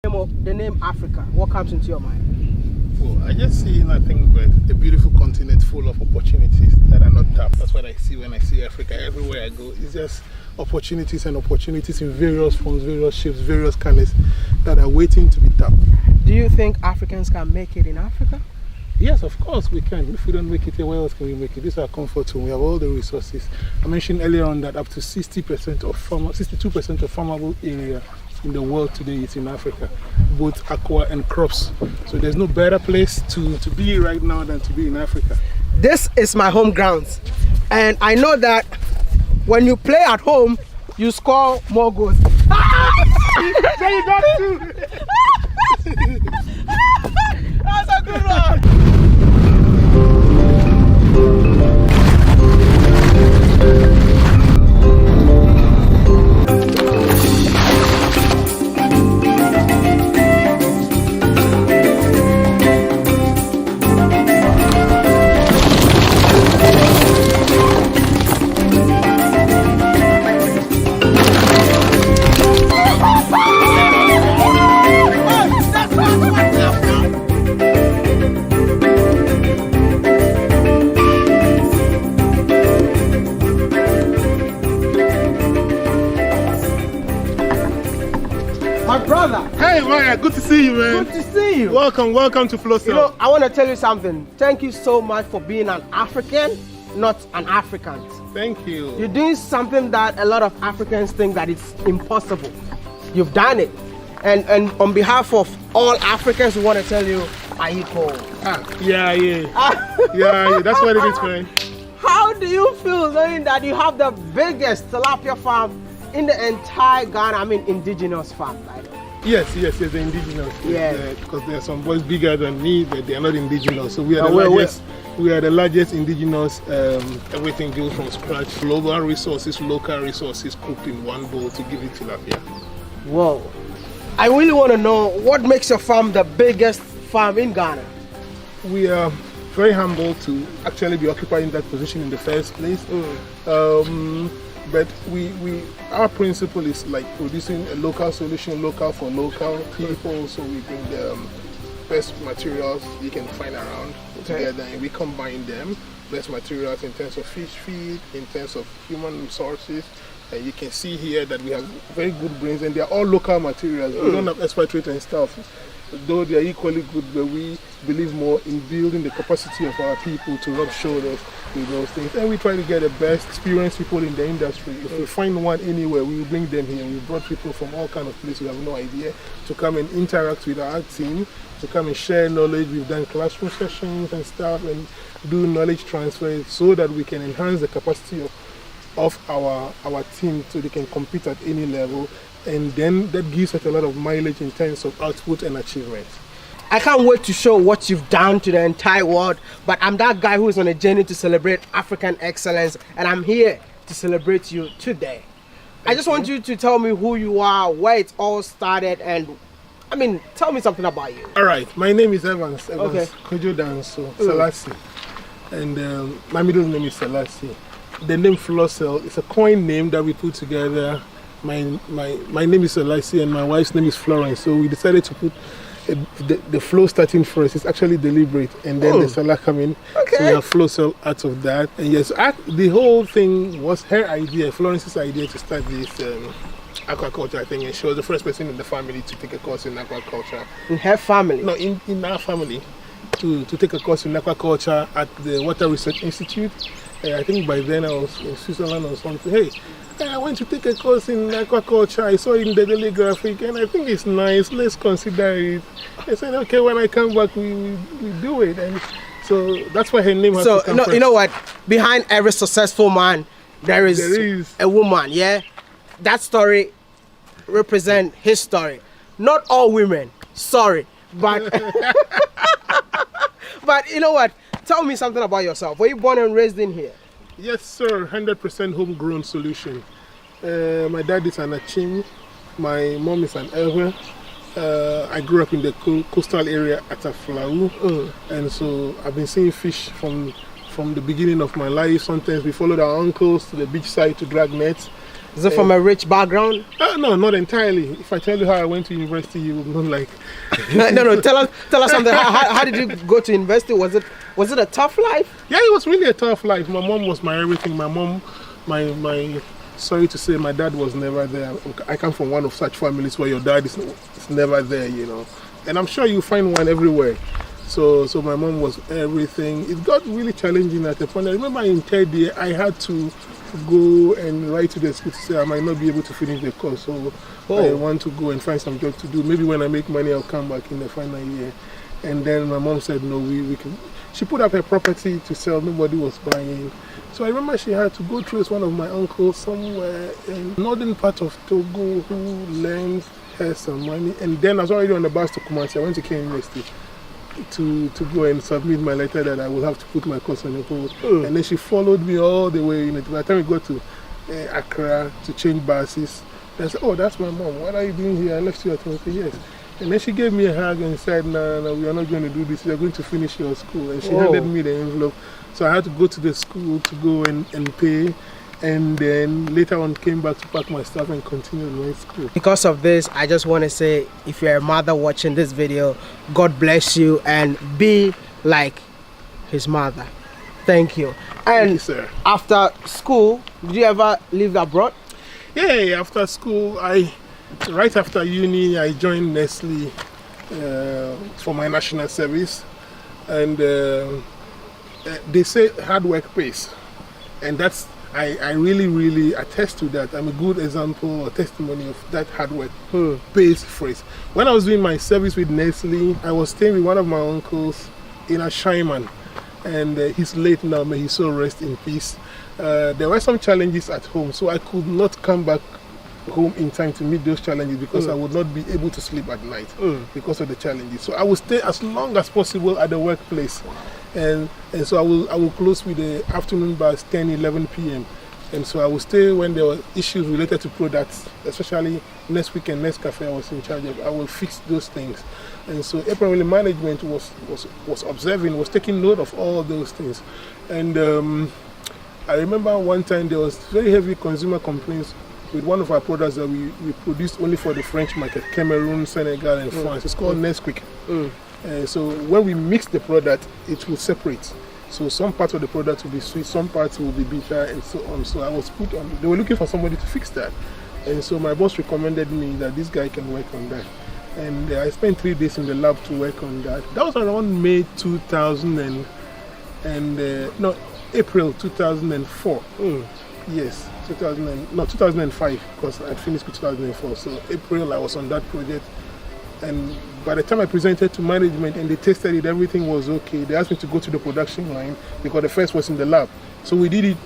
The name Africa, what comes into your mind? Well, I just see nothing but a beautiful continent full of opportunities that are not tapped. That's what I see when I see Africa. Everywhere I go, it's just opportunities and opportunities in various forms, various shapes, various colors that are waiting to be tapped. Do you think Africans can make it in Africa? Yes, of course we can. If we don't make it here, where else can we make it? This is our comfort zone. We have all the resources. I mentioned earlier on that up to 62% of farmable area in the world today is in Africa, both aqua and crops. So there's no better place to be right now than to be in Africa. This is my home grounds, and I know that when you play at home, you score more goals. There you got it. That's a good one. Hey Maya, good to see you, man. Good to see you. Welcome to Flow. You know, I want to tell you something. Thank you so much for being an African, not an African. Thank you. You're doing something that a lot of Africans think that it's impossible. You've done it. And on behalf of all Africans, we want to tell you, Ahiko. Yeah, that's what it is, man. How do you feel knowing that you have the biggest tilapia farm in the entire Ghana, I mean indigenous farm? Like, Yes, the indigenous. Yeah. Because there are some boys bigger than me, but they are not indigenous. So we are the largest. We are the largest indigenous. Everything built from scratch. Global resources, local resources cooked in one bowl to give it tilapia. Whoa! I really want to know what makes your farm the biggest farm in Ghana. We are very humble to actually be occupying that position in the first place. But our principle is like producing a local solution, local for local people. So we bring the best materials you can find around together, and we combine them. Best materials in terms of fish feed, in terms of human resources. And you can see here that we have very good brains, and they are all local materials. We don't have expatriate and stuff. Though they are equally good, but we believe more in building the capacity of our people to rub shoulders with those things. And we try to get the best experienced people in the industry. If we find one anywhere, we will bring them here. We brought people from all kinds of places, we have no idea, to come and interact with our team, to come and share knowledge. We've done classroom sessions and stuff, and do knowledge transfer so that we can enhance the capacity of our team so they can compete at any level. And then that gives us a lot of mileage in terms of output and achievement. I can't wait to show what you've done to the entire world, but I'm that guy who is on a journey to celebrate African excellence, and I'm here to celebrate you today. I just want you to tell me who you are, where it all started, and I mean, tell me something about you. All right, my name is Evans Okay. Kojo Danso Selassie, and my middle name is Selassie. The name Flosel is a coin name that we put together. My name is Selassie and my wife's name is Florence, so we decided to put the flow starting first. It's actually deliberate, and then the Salah coming. Okay. So we have flow cell out of that. And yes, the whole thing was her idea, Florence's idea, to start this aquaculture thing, and she was the first person in the family to take a course in aquaculture. In her family? No, in our family, to take a course in aquaculture at the Water Research Institute. I think by then I was in Switzerland or something. Hey, I went to take a course in aquaculture. I saw it in the Daily Graphic and I think it's nice. Let's consider it. I said, okay, when I come back, we do it. And so that's why her name has to come first. You know what? Behind every successful man, there is a woman, yeah? That story represents his story. Not all women, sorry. But, but you know what? Tell me something about yourself. Were you born and raised in here? Yes, sir. 100% homegrown solution. My dad is an Nchini. My mom is an Ewe. I grew up in the coastal area at Aflau. And so I've been seeing fish from the beginning of my life. Sometimes we followed our uncles to the beach side to drag nets. Is it from a rich background? No, not entirely. If I tell you how I went to university, you will not like. No. Tell us something. How did you go to university? Was it a tough life? Yeah, it was really a tough life. My mom was my everything. My mom, my sorry to say, my dad was never there. I come from one of such families where your dad is never there, you know. And I'm sure you find one everywhere. So my mom was everything. It got really challenging at the point. I remember in third year, I had to go and write to the school to say I might not be able to finish the course. So I want to go and find some job to do. Maybe when I make money, I'll come back in the final year. And then my mom said, no, we can. She put up her property to sell. Nobody was buying. So I remember she had to go through one of my uncles somewhere in northern part of Togo who lent her some money. And then I was already on the bus to Kumasi. I went to Kienyeji to go and submit my letter that I will have to put my course on hold. And then she followed me all the way. By the time we got to Accra to change buses, and I said, oh, that's my mom. What are you doing here? I left you at home. I said, yes. And then she gave me a hug and said, no, we are not going to do this. We are going to finish your school. And she handed me the envelope. So I had to go to the school to go and pay. And then later on came back to pack my stuff and continue my school. Because of this, I just want to say, if you're a mother watching this video, God bless you and be like his mother. Thank you. And thank you, sir. After school, did you ever live abroad? Yeah, after school, right after uni, I joined Nestle for my national service. And they say hard work pays. And that's I really attest to that. I'm a good example or testimony of that hard work pays phrase. When I was doing my service with Nestle, I was staying with one of my uncles in a Shamba, and he's late now, may his soul rest in peace. There were some challenges at home, so I could not come back home in time to meet those challenges because I would not be able to sleep at night because of the challenges. So I will stay as long as possible at the workplace. And so I will close with the afternoon bus 10-11 p.m. And so I will stay when there were issues related to products, especially next week and next cafe I was in charge of. I will fix those things. And so apparently management was observing, was taking note of all those things. And I remember one time there was very heavy consumer complaints with one of our products that we produced only for the French market, Cameroon, Senegal, and France. It's called Nesquik. So when we mix the product, it will separate. So some parts of the product will be sweet, some parts will be bitter, and so on. So I was put on. They were looking for somebody to fix that, and so my boss recommended me that this guy can work on that. And I spent 3 days in the lab to work on that. That was around May 2000 April 2004. Yes, 2005, because I finished with 2004. So April I was on that project. And by the time I presented to management and they tested it, everything was okay. They asked me to go to the production line because the first was in the lab. So we did it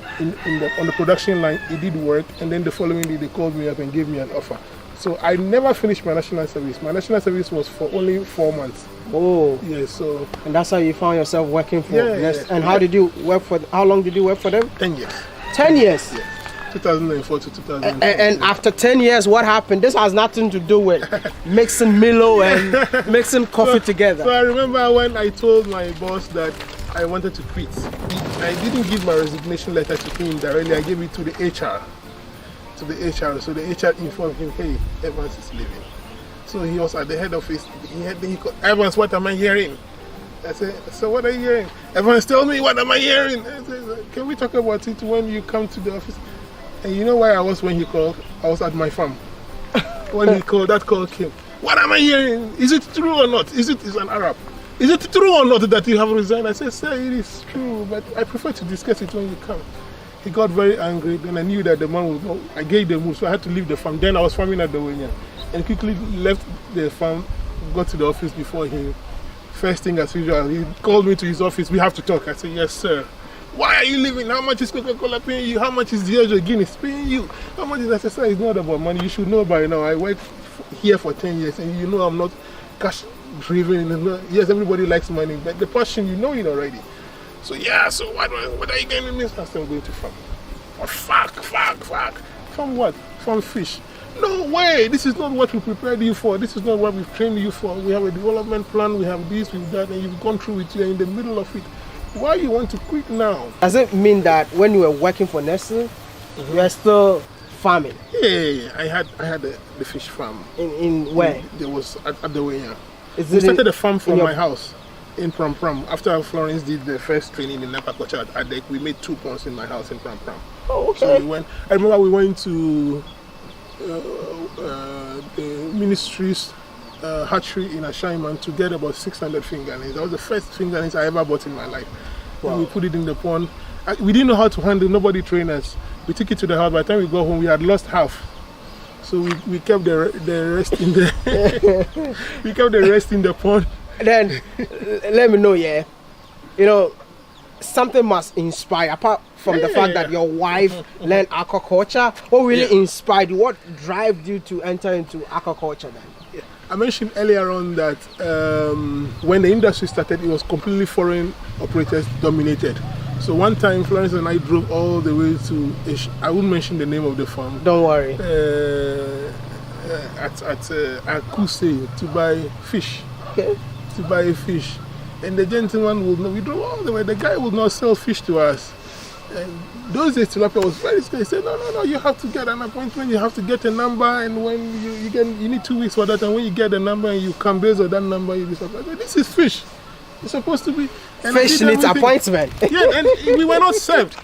on the production line. It did work. And then the following day, they called me up and gave me an offer. So I never finished my national service. My national service was for only 4 months. Oh. Yeah, so. And that's how you found yourself working for Nestle. And how did you work for, how long did you work for them? 10 years. 10 years? Yeah. 2004 to 2004. And after 10 years, what happened? This has nothing to do with mixing Milo and mixing coffee together. So I remember when I told my boss that I wanted to quit. I didn't give my resignation letter to him directly. I gave it to the HR. So the HR informed him, hey, Evans is leaving. So he was at the head office. He called, Evans, what am I hearing? I said, so what are you hearing? Evans, tell me, what am I hearing? I said, can we talk about it when you come to the office? And you know where I was when he called? I was at my farm. When he called, that call came. What am I hearing? Is it true or not? He's an Arab. Is it true or not that you have resigned? I said, sir, it is true, but I prefer to discuss it when you come. He got very angry. Then I knew that the man would know. I gave the move, so I had to leave the farm. Then I was farming at the Wodemaya. And quickly left the farm, got to the office before him. First thing as usual, he called me to his office. We have to talk. I said, yes, sir. Why are you leaving? How much is Coca-Cola paying you? How much is Diageo Guinness paying you? How much is that? I said, it's not about money. You should know by now. I worked here for 10 years and you know I'm not cash driven. Yes, everybody likes money, but the passion, you know it already. So yeah, so what are you getting in this? I said, I'm going to farm. Oh, fuck. From what? From fish. No way, this is not what we prepared you for. This is not what we've trained you for. We have a development plan, we have this, we've that, and you've gone through it, you're in the middle of it. Why you want to quit now? Does it mean that when you were working for Nestle, you are still farming? Yeah. I had the fish farm. In where? There was at the way. Yeah. Is We it started a farm from your- my house in Pram Pram. After Florence did the first training in aquaculture at ADEC, we made 2 ponds in my house in Pram Pram. Oh, So okay. we went. I remember we went to the ministry's hatchery in Ashaiman to get about 600 fingerlings. That was the first fingerlings I ever bought in my life. Wow. And we put it in the pond. We didn't know how to handle. Nobody trained us. We took it to the house. By the time we got home, we had lost half. So we kept the rest in the we kept the rest in the pond. Then let me know, yeah. You know, something must inspire apart from the fact that your wife learned aquaculture. What really inspired you? What drove you to enter into aquaculture then? Yeah. I mentioned earlier on that when the industry started, it was completely foreign operators dominated. So one time, Florence and I drove all the way to, I won't mention the name of the farm. Don't worry. At Akuse to buy fish. Okay. To buy fish. And the gentleman would not, we drove all the way, the guy would not sell fish to us. And those days, Tilapia was very scared. He said, no, you have to get an appointment, you have to get a number, and when you need 2 weeks for that, and when you get the number and you come based on that number, you'll be surprised. This is fish. It's supposed to be. And Fish needs appointment. Yeah, and we were not served.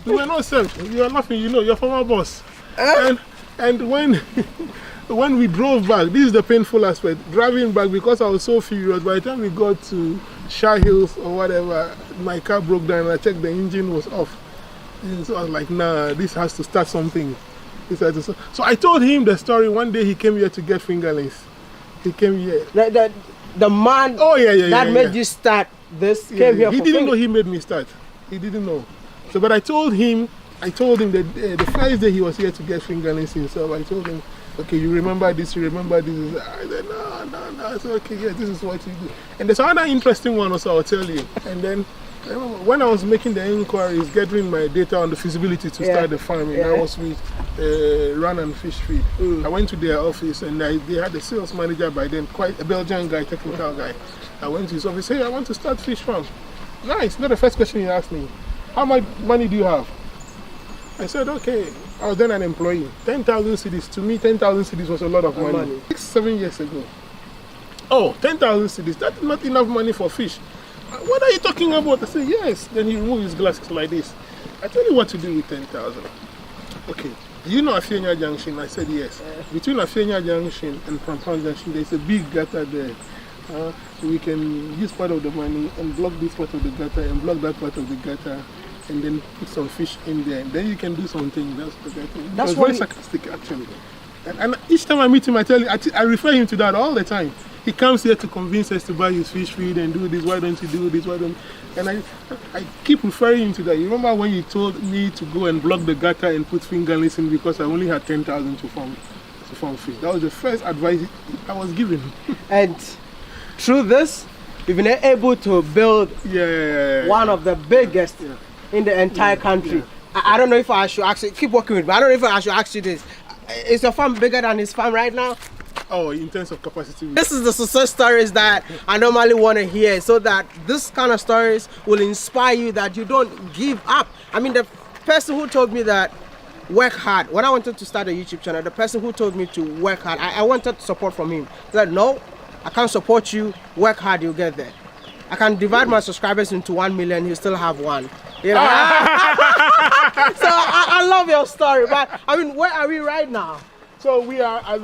We were not served. You are laughing, you're former boss. And when we drove back, this is the painful aspect, driving back, because I was so furious, by the time we got to Shah Hills or whatever, my car broke down and I checked the engine was off. And so I was like, nah, this has to start something. So I told him the story. One day he came here to get fingerlings. He came here. The man that made you start this came here. He didn't know he made me start. He didn't know. So, but I told him that the first day he was here to get fingerlings himself, I told him, okay, you remember this, I said, no. I said, okay, yeah, this is what you do. And there's another interesting one also, I'll tell you. And then, I remember when I was making the inquiries, gathering my data on the feasibility to start the farming, I was with Run and Fish Feed. I went to their office and they had a sales manager by then, quite a Belgian guy, technical guy. I went to his office, hey, I want to start fish farm. Nice, not the first question he asked me. How much money do you have? I said, okay. I was then an employee. 10,000 cedis. To me, 10,000 cedis was a lot of money. 6-7 years ago. Oh, 10,000 cedis. That's not enough money for fish. What are you talking about? I said, yes. Then he removed his glasses like this. I tell you what to do with 10,000. Okay. Do you know Afienya Junction? I said, yes. Between Afienya Junction and Prampan Junction, there's a big gutter there. We can use part of the money and block this part of the gutter and block that part of the gutter, and then put some fish in there. And then you can do something. That's very sarcastic, actually. And each time I meet him, I refer him to that all the time. He comes here to convince us to buy his fish feed and do this. Why don't you do this? Why don't? And I keep referring him to that. You remember when you told me to go and block the gutter and put fingerlings in because I only had 10,000 to farm fish. That was the first advice I was given. And through this, you've been able to build one of the biggest in the entire country. I don't know if I should actually keep working with me. I don't know if I should ask you this. Is your farm bigger than his farm right now? Oh, in terms of capacity. This is the success stories that I normally want to hear, so that this kind of stories will inspire you that you don't give up. I mean, the person who told me that work hard, when I wanted to start a YouTube channel, the person who told me to work hard, I wanted support from him. He said, no, I can't support you, work hard, you'll get there. I can divide my subscribers into 1 million, you still have one. You know? So I love your story, but I mean, where are we right now? So we are at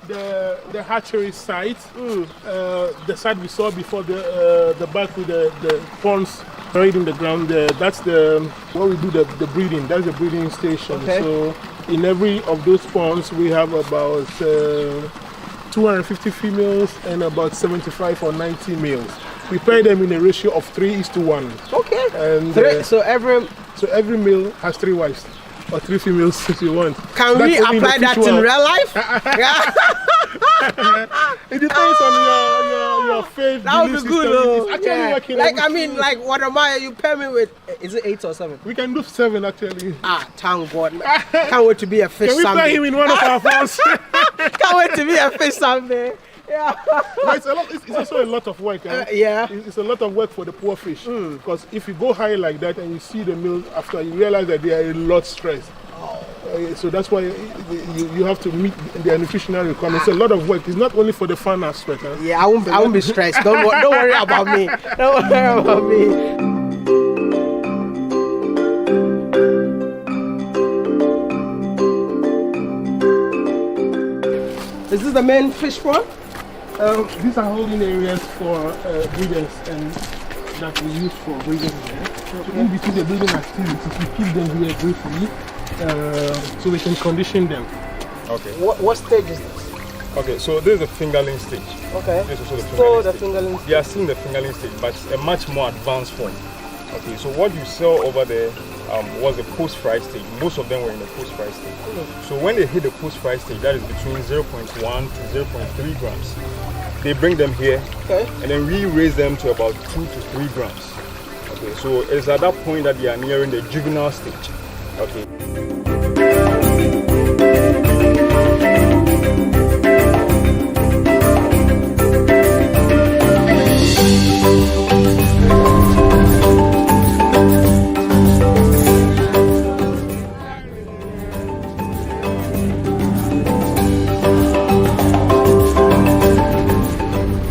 the hatchery site, the site we saw before, the back with the ponds buried in the ground. That's where we do the breeding. That's the breeding station. Okay. So in every of those ponds, we have about 250 females and about 75 or 90 males. We pair them in a ratio of 3:1. Okay. And so every male has 3 wives. Or 3 females if you want. Can we apply that in real life? It depends on your faith. That would be good, though. It's actually working. Like, I mean, like Wodemaya, you pair me with, is it 8 or 7? We can do 7 actually. Thank God. Can't wait to be a fish someday. Can we pair him in one of our farms? Can't wait to be a fish someday. Yeah. But it's also a lot of work. It's a lot of work for the poor fish. Because if you go high like that and you see the males after, you realize that they are a lot stressed. So that's why you have to meet their nutritional requirements. It's a lot of work. It's not only for the fun aspect. Huh? Yeah, I won't be stressed. Don't worry about me. Don't worry about me. Is this the main fish pond? These are holding areas for breeders and that we use for breeding here. So in between the breeding activities, we keep them here briefly so we can condition them. Okay. What stage is this? Okay, so this is the fingerling stage. Okay. This is also the fingerling stage. fingerling stage. You are seeing the fingerling stage, but it's a much more advanced form. Okay, so what you saw over there was the post-fry stage. Most of them were in the post-fry stage. So when they hit the post-fry stage, that is between 0.1 to 0.3 grams. They bring them here, Okay. and then we raise them to about 2 to 3 grams. Okay, so it's at that point that they are nearing the juvenile stage. Okay.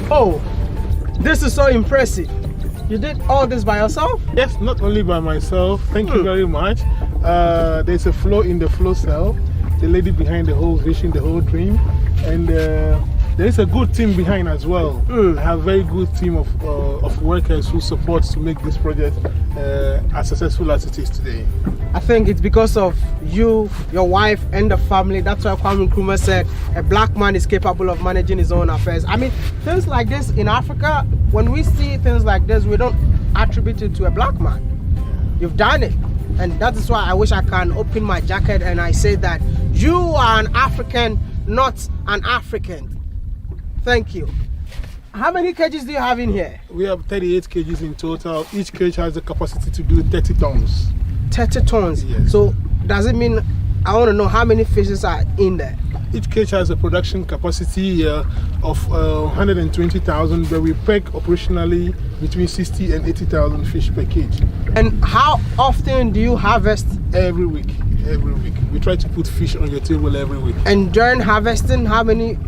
Oh, this is so impressive. You did all this by yourself? Yes, not only by myself. Thank you very much. There's a flow in the flow cell, the lady behind the whole vision, the whole dream, and there is a good team behind as well. I have a very good team of workers who support to make this project as successful as it is today. I think it's because of you, your wife, and the family. That's why Kwame Nkrumah said a black man is capable of managing his own affairs. I mean, things like this in Africa, when we see things like this, we don't attribute it to a black man. You've done it. And that is why I wish I can open my jacket and I say that you are an African, not an African. Thank you. How many cages do you have in here? We have 38 cages in total. Each cage has the capacity to do 30 tons. 30 tons. Yes. So does it mean, I want to know how many fishes are in there? Each cage has a production capacity of 120,000, but we peg operationally between 60 and 80,000 fish per cage. And how often do you harvest? Every week. Every week. We try to put fish on your table every week. And during harvesting, how many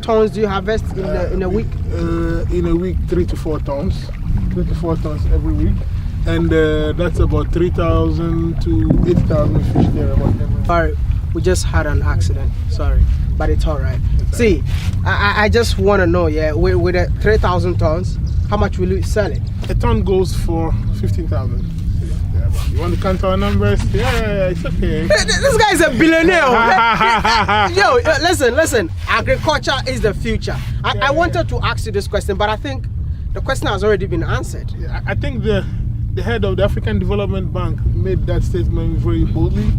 tons do you harvest in a week? In a week, 3 to 4 tons. 3 to 4 tons every week. And that's about 3,000 to 8,000 fish there about every week. Sorry, we just had an accident. Sorry, but it's all right. See, I just want to know, yeah, with the 3,000 tons, how much will you sell it? A ton goes for 15,000. You want to count our numbers? Yeah, it's okay. This guy is a billionaire. Yo, listen. Agriculture is the future. I wanted to ask you this question, but I think the question has already been answered. I think the head of the African Development Bank made that statement very boldly,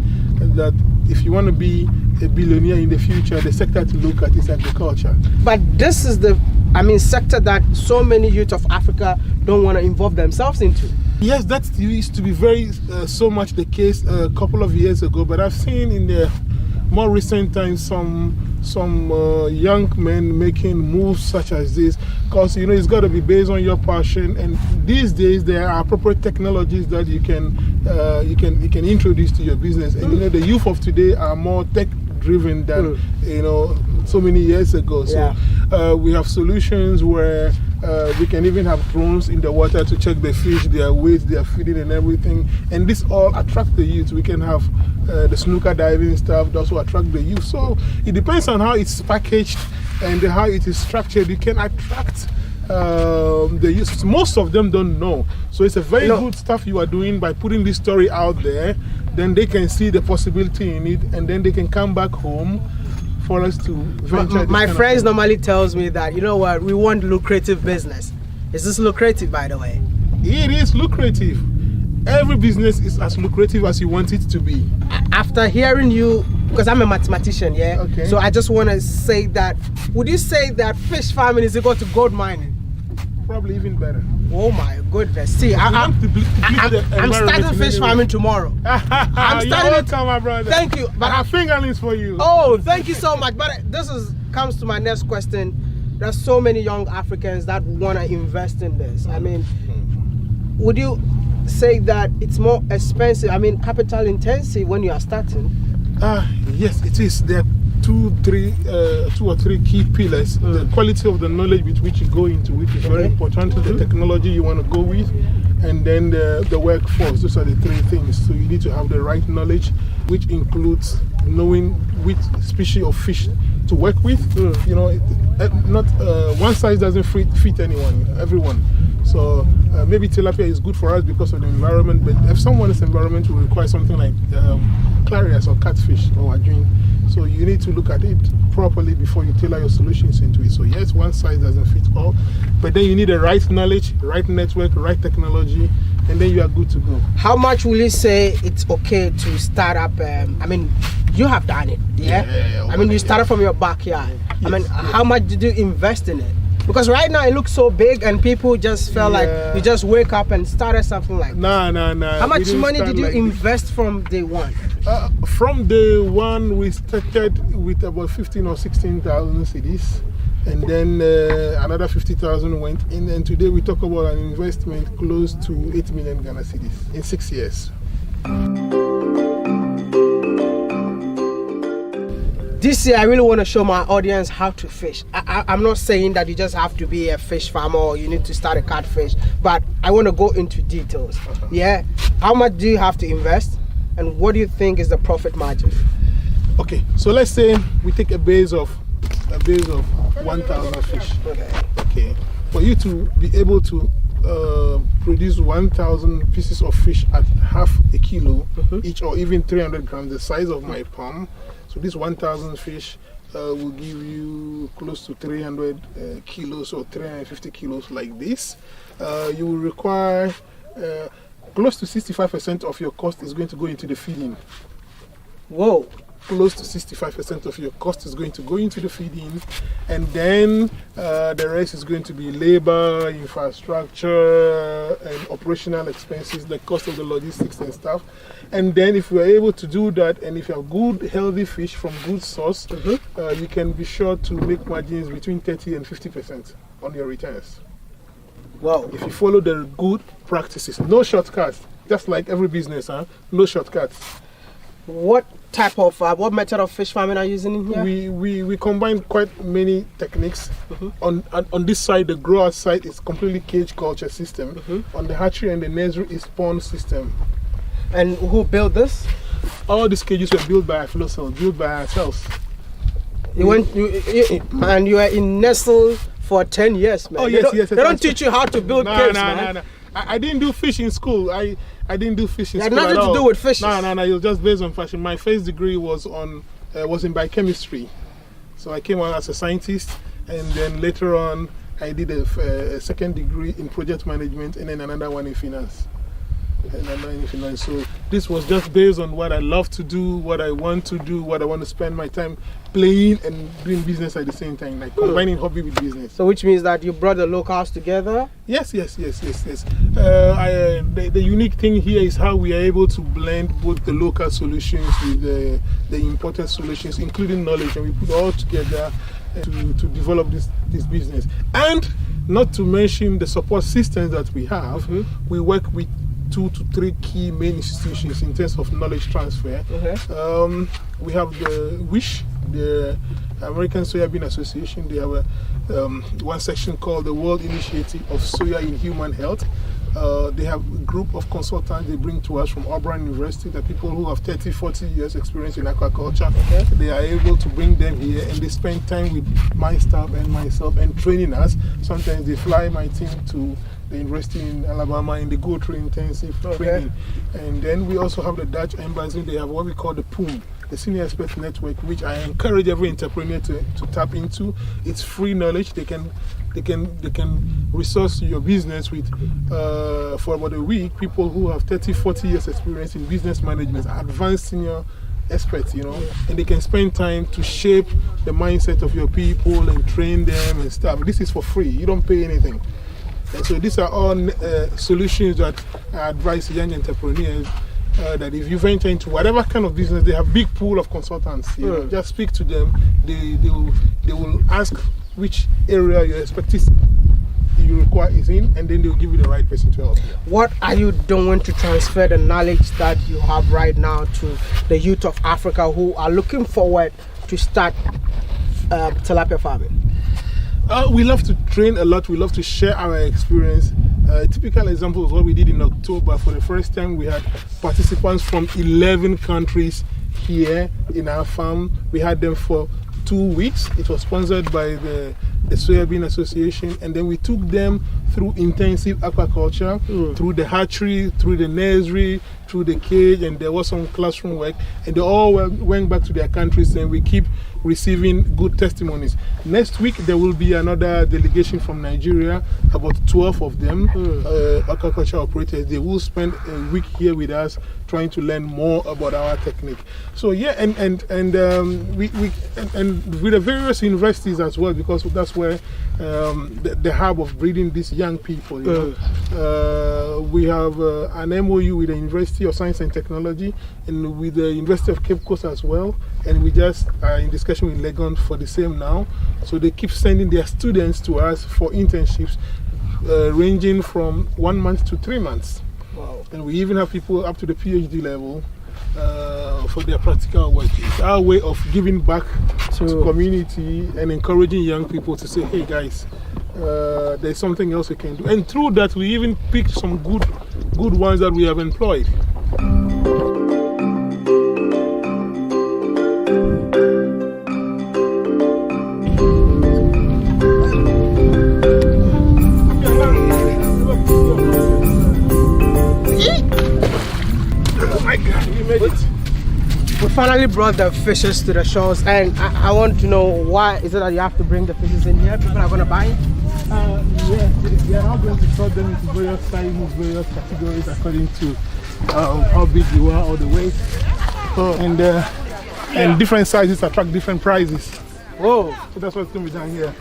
that if you want to be a billionaire in the future, the sector to look at is agriculture. But this is the, sector that so many youth of Africa don't want to involve themselves into. Yes, that used to be very so much the case a couple of years ago, but I've seen in the more recent times some young men making moves such as this, because it's got to be based on your passion, and these days there are appropriate technologies that you can introduce to your business, and the youth of today are more tech driven than so many years ago. So we have solutions where we can even have drones in the water to check the fish, their weight, their feeding and everything, and this all attract the youth. We can have the snooker diving stuff that also attract the youth. So it depends on how it's packaged and how it is structured. You can attract the youth. Most of them don't know, so it's a very good stuff you are doing by putting this story out there. Then they can see the possibility in it, and then they can come back home for us to venture. My friends normally tells me that, we want lucrative business. Is this lucrative, by the way? It is lucrative. Every business is as lucrative as you want it to be. After hearing you, because I'm a mathematician, Okay. So I just want to say that, would you say that fish farming is equal to gold mining? Probably even better. Oh my goodness. See, I'm starting fish farming tomorrow. I'm starting my brother. Thank you. But I have fingerlings for you. Oh, thank you so much. But this comes to my next question. There's so many young Africans that want to invest in this. Would you say that it's more expensive, capital intensive when you are starting? Yes, it is. There are two or three key pillars. The quality of the knowledge with which you go into it is very important. The technology you want to go with, and then the workforce. Those are the three things. So you need to have the right knowledge, which includes knowing which species of fish to work with. You know, not one size doesn't fit everyone. So maybe tilapia is good for us because of the environment, but if someone's environment will require something like clarias or catfish or ajun, so you need to look at it properly before you tailor your solutions into it. So yes, one size doesn't fit all, but then you need the right knowledge, right network, right technology, and then you are good to go. How much will you say it's okay to start up? I mean, you have done it, yeah? I mean, you started from your backyard. Yes, I mean, how much did you invest in it? Because right now it looks so big and people just felt like you just wake up and started something like No. How much money did you invest from day one? From day one, we started with about 15 or 16,000 cedis. And then another 50,000 went in. And today we talk about an investment close to 8 million Ghana cedis in 6 years. This year, I really want to show my audience how to fish. I'm not saying that you just have to be a fish farmer or you need to start a catfish, but I want to go into details. Yeah, how much do you have to invest, and what do you think is the profit margin? Okay, so let's say we take a base of 1,000 fish. Okay, for you to be able to produce 1,000 pieces of fish at half a kilo each, or even 300 grams, the size of my palm. So this 1,000 fish will give you close to 300 kilos or 350 kilos like this. You will require close to 65% of your cost is going to go into the feeding. Whoa. Close to 65% of your cost is going to go into the feeding, and then the rest is going to be labor, infrastructure, and operational expenses, the cost of the logistics and stuff. And then if we are able to do that, and if you have good, healthy fish from good source, you can be sure to make margins between 30 and 50% on your returns. Wow. If you follow the good practices, no shortcuts, just like every business, no shortcuts. What type of, what method of fish farming are you using in here? We combine quite many techniques. On this side, the grower side is completely cage culture system. On the hatchery and the nursery is pond system. And who built this? All these cages were built by built by ourselves. You were in Nestle for 10 years, man. Oh yes, they don't teach you how to build cages, man. No. I didn't do fish in school. I didn't do fish in school. It had nothing to do with fishes. No. It was just based on fashion. My first degree was in biochemistry. So I came on as a scientist, and then later on I did a second degree in project management, and then another one in finance. So this was just based on what I love to do, what I want to do, what I want to spend my time playing and doing business at the same time, like combining hobby with business. So which means that you brought the locals together? Yes. The unique thing here is how we are able to blend both the local solutions with the imported solutions, including knowledge, and we put all together to develop this business. And not to mention the support systems that we have. We work with 2 to 3 key main institutions in terms of knowledge transfer. We have the WISH, the American Soybean Association. They have one section called the World Initiative of Soya in Human Health. They have a group of consultants they bring to us from Auburn University, the people who have 30, 40 years experience in aquaculture. They are able to bring them here, and they spend time with my staff and myself and training us. Sometimes they fly my team to the university in Alabama, and they go through intensive training. And then we also have the Dutch embassy. They have what we call the POOM, the Senior Expert Network, which I encourage every entrepreneur to tap into. It's free knowledge. They can resource your business with for about a week people who have 30, 40 years experience in business management, advanced senior experts, and they can spend time to shape the mindset of your people and train them and stuff. This is for free. You don't pay anything. And so these are all solutions that I advise young entrepreneurs that if you venture into whatever kind of business, they have big pool of consultants. Just speak to them. They will ask which area your expertise you require is in, and then they'll give you the right person to help you. What are you doing to transfer the knowledge that you have right now to the youth of Africa who are looking forward to start tilapia farming? We love to train a lot. We love to share our experience. A typical example is what we did in October. For the first time, we had participants from 11 countries here in our farm. We had them for 2 weeks. It was sponsored by the Soybean Association, and then we took them through intensive aquaculture, through the hatchery, through the nursery, through the cage, and there was some classroom work, and they all went back to their countries, and we keep receiving good testimonies. Next week there will be another delegation from Nigeria, about 12 of them, aquaculture operators. They will spend a week here with us trying to learn more about our technique. So yeah, and with the various universities as well, because that's where the hub of breeding these young people. You know? We have an MOU with the University of Science and Technology and with the University of Cape Coast as well, and we just are in discussion with Legon for the same now. So they keep sending their students to us for internships ranging from 1 month to 3 months. Wow. And we even have people up to the PhD level for their practical work. It's our way of giving back to community and encouraging young people to say, hey guys, there's something else we can do. And through that, we even picked some good ones that we have employed. We finally brought the fishes to the shores, and I want to know why is it that you have to bring the fishes in here? People are going to buy it? Yes, they are now going to sort them into various sizes, various categories according to how big you are or the weight. And different sizes attract different prices. Whoa! So that's what's going to be done here.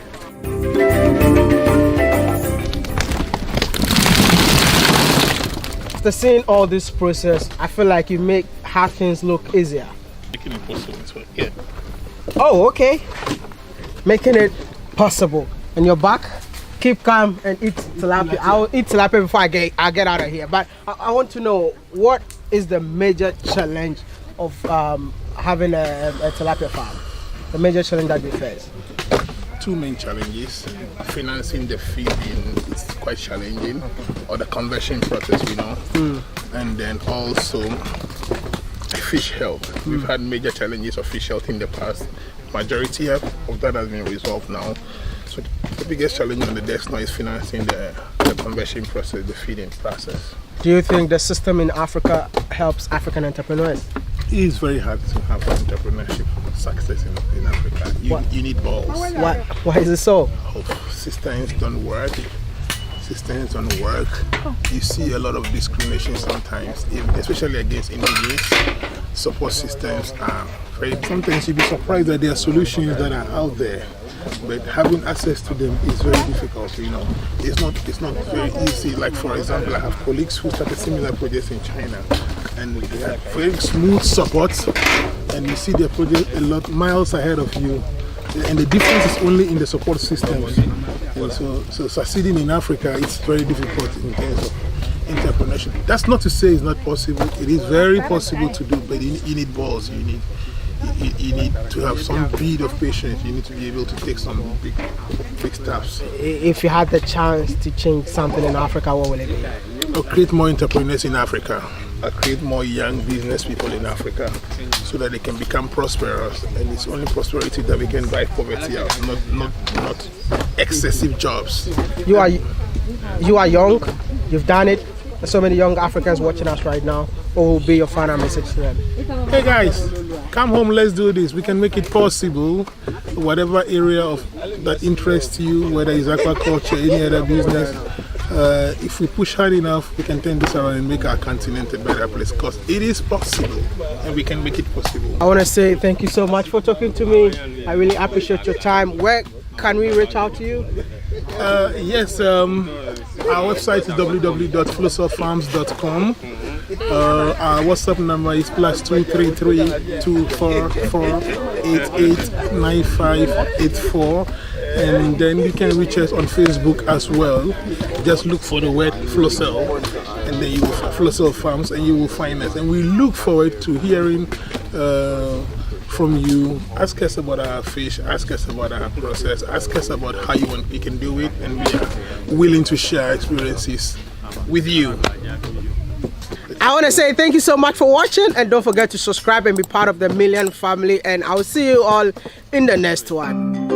After seeing all this process, I feel like you make hard things look easier. Making it possible as well. Yeah. Oh, okay. Making it possible. And you're back. Keep calm and eat tilapia. I'll eat tilapia before I get out of here. But I want to know, what is the major challenge of having a tilapia farm? The major challenge that you face? Two main challenges. Financing the feeding is quite challenging, or the conversion process, you know, and then also fish health. We've had major challenges of fish health in the past. Majority of that has been resolved now. So the biggest challenge on the desk now is financing the conversion process, the feeding process. Do you think the system in Africa helps African entrepreneurs? It is very hard to have entrepreneurship success in Africa. You need balls. Why is it so? Systems don't work. You see a lot of discrimination sometimes, especially against indigenous. Support systems are very... Sometimes you'll be surprised that there are solutions that are out there, but having access to them is very difficult. You know, it's not very easy. Like, for example, I have colleagues who started similar projects in China, and they have very smooth support, and you see their project a lot miles ahead of you, and the difference is only in the support systems. And so succeeding in Africa, it's very difficult in terms of entrepreneurship. That's not to say it's not possible. It is very possible to do, but you need balls. You need to have some bit of patience. You need to be able to take some big steps. If you had the chance to change something in Africa, what would it be? Or create more entrepreneurs in Africa. Or create more young business people in Africa, so that they can become prosperous. And it's only prosperity that we can drive poverty out, not excessive jobs. You are young. You've done it. There's so many young Africans watching us right now. What will be your final message to them? Hey guys, come home, let's do this. We can make it possible. Whatever area of that interests you, whether it's aquaculture, any other business, if we push hard enough, we can turn this around and make our continent a better place, because it is possible and we can make it possible. I want to say thank you so much for talking to me. I really appreciate your time. Where can we reach out to you? Yes, our website is www.flowsoftfarms.com. Our WhatsApp number is +233 244 889584. And then you can reach us on Facebook as well. Just look for the word Flosel, and then you will Flosel Farms, and you will find us. And we look forward to hearing from you. Ask us about our fish, ask us about our process, ask us about how you can do it, and we are willing to share experiences with you. I want to say thank you so much for watching, and don't forget to subscribe and be part of the Million family, and I'll see you all in the next one.